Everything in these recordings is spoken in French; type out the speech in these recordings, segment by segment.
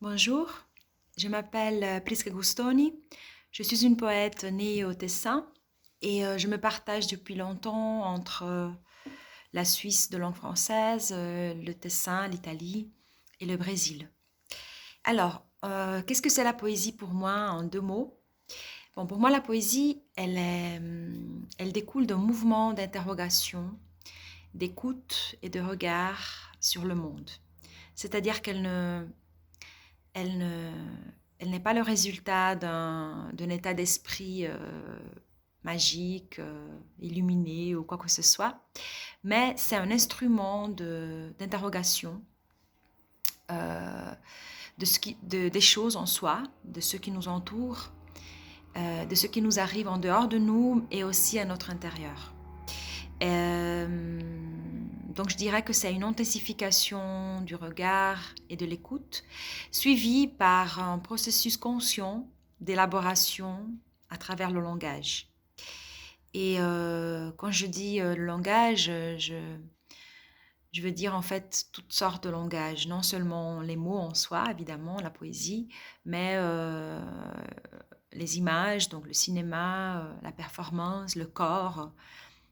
Bonjour, je m'appelle Prisca Gustoni. Je suis une poète née au Tessin et je me partage depuis longtemps entre la Suisse de langue française, le Tessin, l'Italie et le Brésil. Alors, qu'est-ce que c'est la poésie pour moi en deux mots? Bon, pour moi, la poésie, elle découle d'un mouvement d'interrogation, d'écoute et de regard sur le monde. C'est-à-dire elle ne, elle n'est pas le résultat d'un état d'esprit magique, illuminé ou quoi que ce soit, mais c'est un instrument d'interrogation euh, des choses en soi, de ce qui nous entoure, de ce qui nous arrive en dehors de nous et aussi à notre intérieur. Euh, donc je dirais que c'est une intensification du regard et de l'écoute, suivie par un processus conscient d'élaboration à travers le langage. Et quand je dis le langage, je veux dire en fait toutes sortes de langages, non seulement les mots en soi, évidemment, la poésie, mais les images, donc le cinéma, la performance, le corps.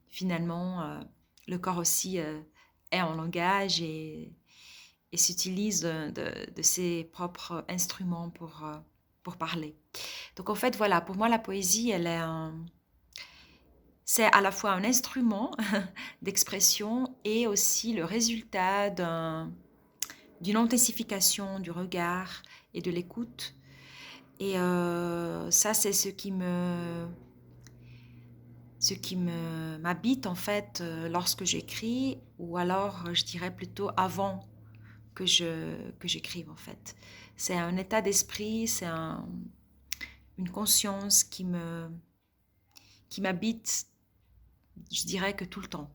Finalement, le corps aussi est en langage et s'utilise de ses propres instruments pour parler. Donc en fait, voilà, pour moi, la poésie, c'est à la fois un instrument d'expression et aussi le résultat d'une intensification du regard et de l'écoute. Et ça, c'est ce qui m'habite en fait lorsque j'écris, ou alors je dirais plutôt avant que j'écrive en fait. C'est un état d'esprit, une conscience qui m'habite, je dirais que tout le temps.